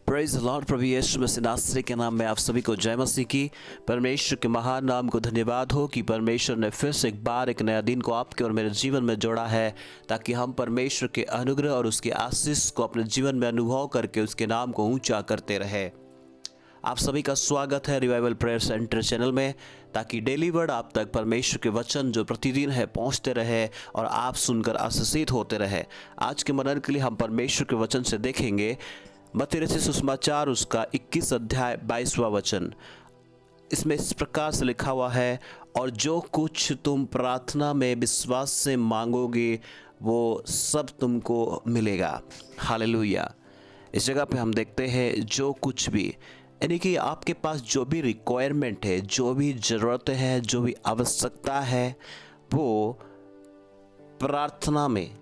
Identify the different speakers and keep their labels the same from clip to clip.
Speaker 1: Praise the Lord. प्रभु यीशु मसीह नासरी के नाम में आप सभी को जय मसीह की। परमेश्वर के महान नाम को धन्यवाद हो कि परमेश्वर ने फिर से एक बार एक नया दिन को आपके और मेरे जीवन में जोड़ा है, ताकि हम परमेश्वर के अनुग्रह और उसके आशीष को अपने जीवन में अनुभव करके उसके नाम को ऊंचा करते रहे। आप सभी का स्वागत है रिवाइवल प्रेयर सेंटर चैनल में, ताकि डेली वर्ड आप तक परमेश्वर के वचन जो प्रतिदिन है पहुंचते रहे और आप सुनकर आशीषित होते रहे। आज के मनन के लिए हम परमेश्वर के वचन से देखेंगे मत्ती रचित सुसमाचार उसका 21 अध्याय 22वां वचन। इसमें इस प्रकार से लिखा हुआ है, और जो कुछ तुम प्रार्थना में विश्वास से मांगोगे वो सब तुमको मिलेगा। हालेलुया। इस जगह पे हम देखते हैं जो कुछ भी, यानी कि आपके पास जो भी रिक्वायरमेंट है, जो भी ज़रूरत है, जो भी आवश्यकता है, वो प्रार्थना में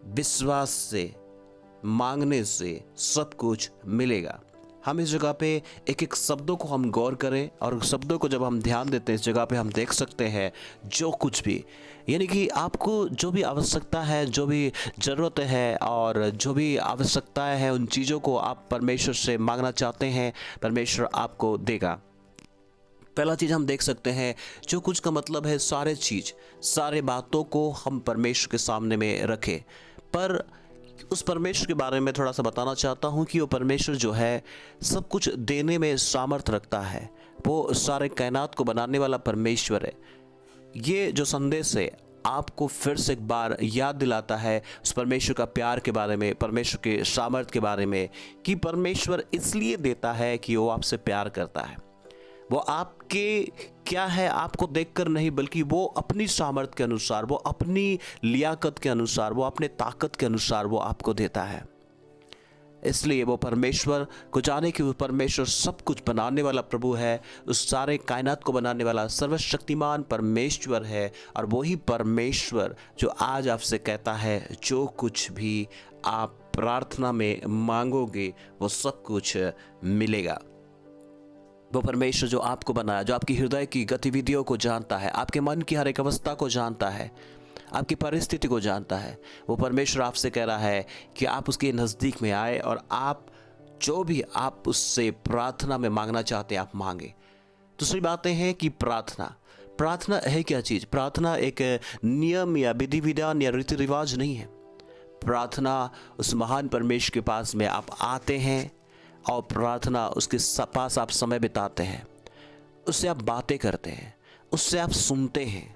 Speaker 1: विश्वास से मांगने से सब कुछ मिलेगा। हम इस जगह पे एक एक शब्दों को हम गौर करें, और शब्दों को जब हम ध्यान देते हैं इस जगह पे हम देख सकते हैं जो कुछ भी, यानी कि आपको जो भी आवश्यकता है, जो भी ज़रूरत है और जो भी आवश्यकताएं हैं, उन चीज़ों को आप परमेश्वर से मांगना चाहते हैं, परमेश्वर आपको देगा। पहला चीज़ हम देख सकते हैं, जो कुछ का मतलब है सारे चीज़, सारे बातों को हम परमेश्वर के सामने में रखें। पर उस परमेश्वर के बारे में थोड़ा सा बताना चाहता हूँ कि वो परमेश्वर जो है सब कुछ देने में सामर्थ रखता है। वो सारे कायनात को बनाने वाला परमेश्वर है। ये जो संदेश है आपको फिर से एक बार याद दिलाता है उस परमेश्वर का प्यार के बारे में, परमेश्वर के सामर्थ के बारे में, कि परमेश्वर इसलिए देता है कि वो आपसे प्यार करता है। वो आपके क्या है आपको देखकर नहीं, बल्कि वो अपनी सामर्थ्य के अनुसार, वो अपनी लियाकत के अनुसार, वो अपने ताकत के अनुसार वो आपको देता है। इसलिए वो परमेश्वर को जाने कि वो परमेश्वर सब कुछ बनाने वाला प्रभु है, उस सारे कायनात को बनाने वाला सर्वशक्तिमान परमेश्वर है। और वही परमेश्वर जो आज आपसे कहता है जो कुछ भी आप प्रार्थना में मांगोगे वो सब कुछ मिलेगा। वो परमेश्वर जो आपको बनाया, जो आपकी हृदय की गतिविधियों को जानता है, आपके मन की हर एक अवस्था को जानता है, आपकी परिस्थिति को जानता है, वो परमेश्वर आपसे कह रहा है कि आप उसके नज़दीक में आए और आप जो भी आप उससे प्रार्थना में मांगना चाहते हैं आप मांगे। दूसरी बातें हैं कि प्रार्थना है क्या चीज़? प्रार्थना एक नियम या विधि विधान या रीति रिवाज नहीं है। प्रार्थना उस महान परमेश्वर के पास में आप आते हैं और प्रार्थना उसके पास आप समय बिताते हैं, उससे आप बातें करते हैं, उससे आप सुनते हैं,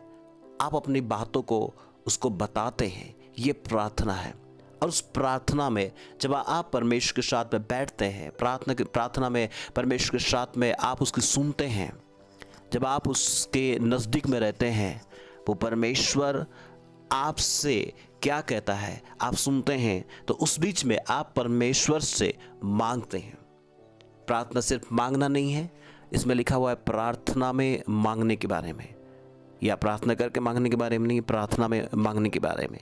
Speaker 1: आप अपनी बातों को उसको बताते हैं। ये प्रार्थना है। और उस प्रार्थना में जब आप परमेश्वर के साथ में बैठते हैं, प्रार्थना में परमेश्वर के साथ में आप उसकी सुनते हैं, जब आप उसके नज़दीक में रहते हैं, वो परमेश्वर आपसे क्या कहता है आप सुनते हैं, तो उस बीच में आप परमेश्वर से मांगते हैं। प्रार्थना सिर्फ मांगना नहीं है, इसमें लिखा हुआ है प्रार्थना में मांगने के बारे में, या प्रार्थना करके मांगने के बारे में नहीं, प्रार्थना में मांगने के बारे में,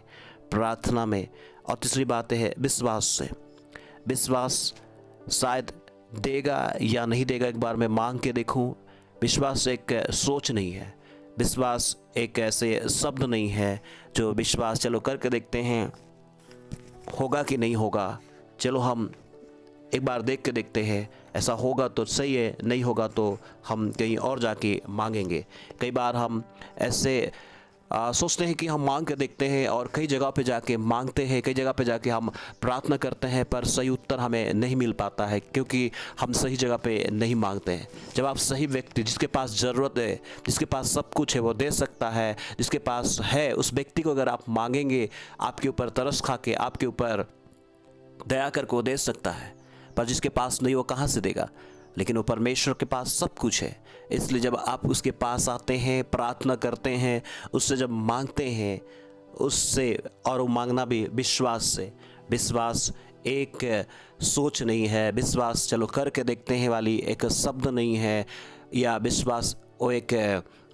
Speaker 1: प्रार्थना में। और तीसरी बात है विश्वास से। विश्वास शायद देगा या नहीं देगा, एक बार मैं मांग के देखूं। विश्वास एक सोच नहीं है, विश्वास एक ऐसे शब्द नहीं है जो विश्वास चलो करके देखते हैं होगा कि नहीं होगा, चलो हम एक बार देख के देखते हैं, ऐसा होगा तो सही है, नहीं होगा तो हम कहीं और जाके मांगेंगे। कई बार हम ऐसे सोचते हैं कि हम मांग के देखते हैं और कई जगह पे जाके मांगते हैं, कई जगह पे जाके हम प्रार्थना करते हैं, पर सही उत्तर हमें नहीं मिल पाता है, क्योंकि हम सही जगह पे नहीं मांगते हैं। जब आप सही व्यक्ति, जिसके पास ज़रूरत है, जिसके पास सब कुछ है, वो दे सकता है, जिसके पास है, उस व्यक्ति को अगर आप मांगेंगे, आपके ऊपर तरस खा के, आपके ऊपर दया करके वो दे सकता है। पर जिसके पास नहीं, वो कहाँ से देगा? लेकिन वो परमेश्वर के पास सब कुछ है। इसलिए जब आप उसके पास आते हैं, प्रार्थना करते हैं, उससे जब मांगते हैं, उससे, और वो मांगना भी विश्वास से। विश्वास एक सोच नहीं है, विश्वास चलो करके देखते हैं वाली एक शब्द नहीं है, या विश्वास वो एक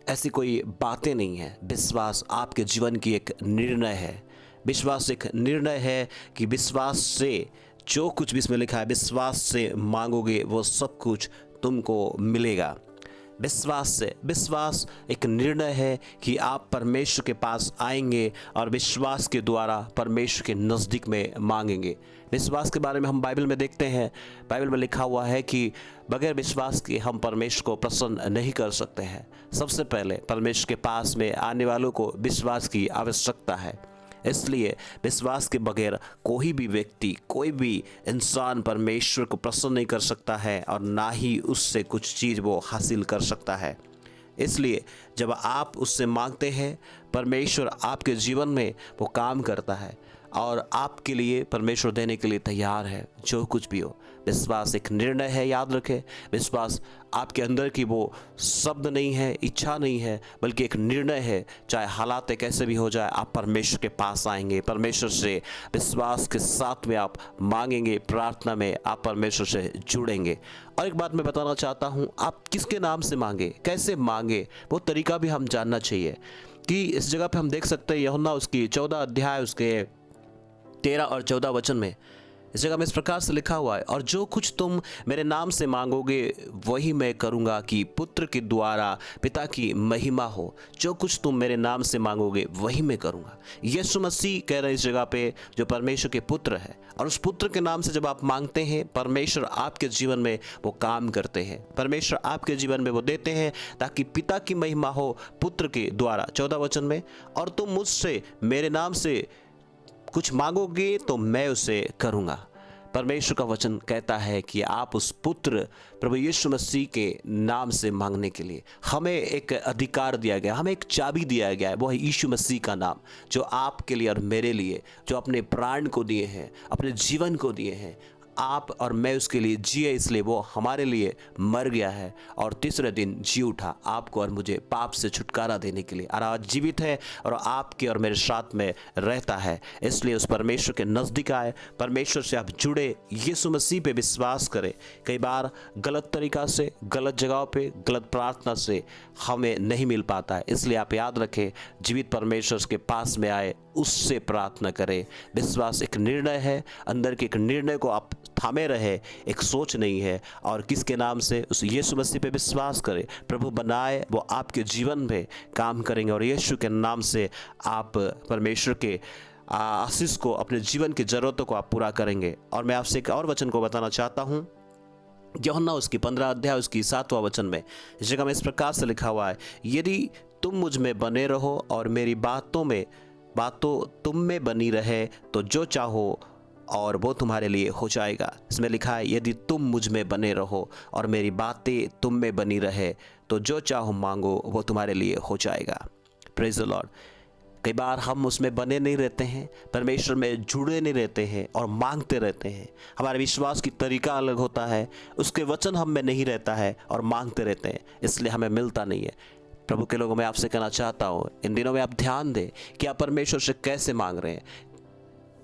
Speaker 1: ऐसी कोई बातें नहीं है। विश्वास आपके जीवन की एक निर्णय है। विश्वास एक निर्णय है कि विश्वास से जो कुछ भी इसमें लिखा है, विश्वास से मांगोगे वो सब कुछ तुमको मिलेगा। विश्वास से। विश्वास एक निर्णय है कि आप परमेश्वर के पास आएंगे और विश्वास के द्वारा परमेश्वर के नज़दीक में मांगेंगे। विश्वास के बारे में हम बाइबल में देखते हैं, बाइबल में लिखा हुआ है कि बगैर विश्वास के हम परमेश्वर को प्रसन्न नहीं कर सकते हैं। सबसे पहले परमेश्वर के पास में आने वालों को विश्वास की आवश्यकता है। इसलिए विश्वास के बगैर कोई भी व्यक्ति, कोई भी इंसान परमेश्वर को प्रसन्न नहीं कर सकता है और ना ही उससे कुछ चीज़ वो हासिल कर सकता है। इसलिए जब आप उससे मांगते हैं, परमेश्वर आपके जीवन में वो काम करता है और आपके लिए परमेश्वर देने के लिए तैयार है, जो कुछ भी हो। विश्वास एक निर्णय है, याद रखें। विश्वास आपके अंदर की वो शब्द नहीं है, इच्छा नहीं है, बल्कि एक निर्णय है। चाहे हालात कैसे भी हो जाए, आप परमेश्वर के पास आएंगे, परमेश्वर से विश्वास के साथ में आप मांगेंगे, प्रार्थना में आप परमेश्वर से जुड़ेंगे। और एक बात मैं बताना चाहता हूँ, आप किसके नाम से मांगे, कैसे मांगे, वो तरीका भी हम जानना चाहिए। कि इस जगह पे हम देख सकते हैं यूहन्ना उसकी 14 अध्याय उसके 13 और 14 वचन में, इस जगह में इस प्रकार से लिखा हुआ है, और जो कुछ तुम मेरे नाम से मांगोगे वही मैं करूँगा कि पुत्र के द्वारा पिता की महिमा हो। जो कुछ तुम मेरे नाम से मांगोगे वही मैं करूँगा। यीशु मसीह कह रहे हैं इस जगह पे, जो परमेश्वर के पुत्र है, और उस पुत्र के नाम से जब आप मांगते हैं, परमेश्वर आपके जीवन में वो काम करते हैं। परमेश्वर आपके जीवन में वो देते हैं ताकि पिता की महिमा हो पुत्र के द्वारा। 14 वचन में, और तुम मुझसे मेरे नाम से कुछ मांगोगे तो मैं उसे करूँगा। परमेश्वर का वचन कहता है कि आप उस पुत्र प्रभु यीशु मसीह के नाम से मांगने के लिए हमें एक अधिकार दिया गया, हमें एक चाबी दिया गया है। वो है यीशु मसीह का नाम, जो आपके लिए और मेरे लिए, जो अपने प्राण को दिए हैं, अपने जीवन को दिए हैं। आप और मैं उसके लिए जिए, इसलिए वो हमारे लिए मर गया है और तीसरे दिन जी उठा, आपको और मुझे पाप से छुटकारा देने के लिए। और आज जीवित है और आपके और मेरे साथ में रहता है। इसलिए उस परमेश्वर के नज़दीक आए, परमेश्वर से आप जुड़े, यीशु मसीह पे विश्वास करें। कई बार गलत तरीक़ा से, गलत जगहों पे, गलत प्रार्थना से हमें नहीं मिल पाता है। इसलिए आप याद रखें, जीवित परमेश्वर के पास में आए, उससे प्रार्थना करें। विश्वास एक निर्णय है, अंदर के एक निर्णय को आप थामे रहे, एक सोच नहीं है। और किसके नाम से? उस यीशु मसीह पे विश्वास करें, प्रभु बनाए, वो आपके जीवन में काम करेंगे और यीशु के नाम से आप परमेश्वर के आशीष को, अपने जीवन की ज़रूरतों को आप पूरा करेंगे। और मैं आपसे एक और वचन को बताना चाहता हूँ, यूहन्ना उसकी 15 अध्याय उसकी 7वां वचन में, इस जगह में इस प्रकार से लिखा हुआ है, यदि तुम मुझ में बने रहो और मेरी बातों तुम में बनी रहे तो जो चाहो और वो तुम्हारे लिए हो जाएगा। इसमें लिखा है, यदि तुम मुझ में बने रहो और मेरी बातें तुम में बनी रहे तो जो चाहो मांगो वो तुम्हारे लिए हो जाएगा। Praise the Lord. कई बार हम उसमें बने नहीं रहते हैं, परमेश्वर में जुड़े नहीं रहते हैं और मांगते रहते हैं। हमारे विश्वास की तरीका अलग होता है, उसके वचन हम में नहीं रहता है और मांगते रहते हैं, इसलिए हमें मिलता नहीं है। प्रभु के लोगों, मैं आपसे कहना चाहता हूँ, इन दिनों में आप ध्यान दें कि आप परमेश्वर से कैसे मांग रहे हैं,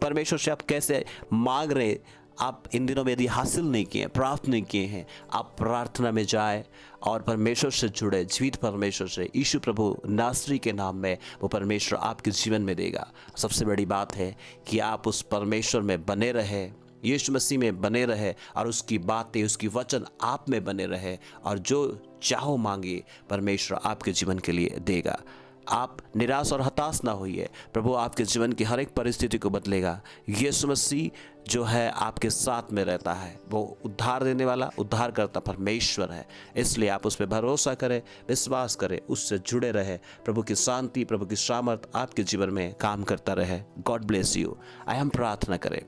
Speaker 1: परमेश्वर से आप कैसे मांग रहे हैं। आप इन दिनों में यदि हासिल नहीं किए, प्राप्त नहीं किए हैं, आप प्रार्थना में जाए और परमेश्वर से जुड़े, जीवित परमेश्वर से, यीशु प्रभु नासरी के नाम में वो परमेश्वर आपके जीवन में देगा। सबसे बड़ी बात है कि आप उस परमेश्वर में बने रहे, यीशु मसीह में बने रहे और उसकी बातें, उसकी वचन आप में बने रहे, और जो चाहो मांगिए परमेश्वर आपके जीवन के लिए देगा। आप निराश और हताश ना होइए, प्रभु आपके जीवन की हर एक परिस्थिति को बदलेगा। यीशु मसीह जो है आपके साथ में रहता है, वो उद्धार देने वाला, उद्धार करता परमेश्वर है। इसलिए आप उस पर भरोसा करें, विश्वास करें, उससे जुड़े रहे। प्रभु की शांति, प्रभु की सामर्थ आपके जीवन में काम करता रहे। God bless you. आइए हम प्रार्थना करें।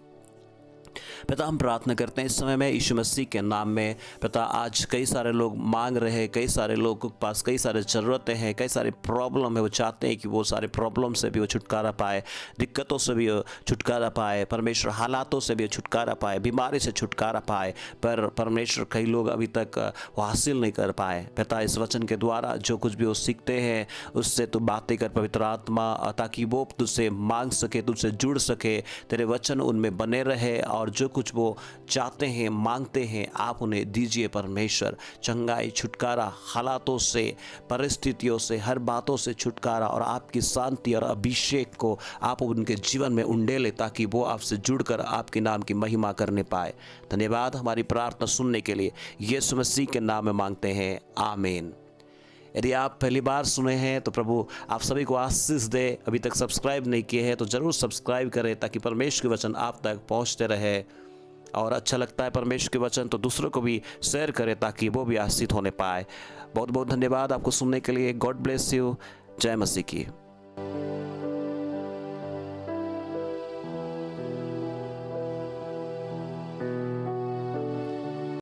Speaker 1: पिता, हम प्रार्थना करते हैं इस समय में यीशु मसीह के नाम में। पिता, आज कई सारे लोग मांग रहे हैं, कई सारे लोगों के पास कई सारे ज़रूरतें हैं, कई सारे प्रॉब्लम है। वो चाहते हैं कि वो सारे प्रॉब्लम से भी वो छुटकारा पाए, दिक्कतों से भी वो छुटकारा पाए, परमेश्वर हालातों से भी छुटकारा पाए, बीमारी से छुटकारा पाए। पर परमेश्वर कई लोग अभी तक वो हासिल नहीं कर पाए। पिता, इस वचन के द्वारा जो कुछ भी वो सीखते हैं उससे तो बातें कर पवित्र आत्मा, ताकि वो तुझसे मांग सके, तुझसे जुड़ सके, तेरे वचन उनमें बने रहे, और जो कुछ वो चाहते हैं, मांगते हैं, आप उन्हें दीजिए परमेश्वर। चंगाई, छुटकारा, हालातों से, परिस्थितियों से, हर बातों से छुटकारा, और आपकी शांति और अभिषेक को आप उनके जीवन में उंडेले, ताकि वो आपसे जुड़कर आपके नाम की महिमा करने पाए। धन्यवाद हमारी प्रार्थना सुनने के लिए, यीशु मसीह के नाम में मांगते हैं, आमीन। यदि आप पहली बार सुने हैं तो प्रभु आप सभी को आशीष दे। अभी तक सब्सक्राइब नहीं किए हैं तो ज़रूर सब्सक्राइब करें ताकि परमेश्वर के वचन आप तक पहुंचते रहे। और अच्छा लगता है परमेश्वर के वचन तो दूसरों को भी शेयर करें ताकि वो भी आशीषित होने पाए। बहुत बहुत धन्यवाद आपको सुनने के लिए। God bless you. जय मसीह की।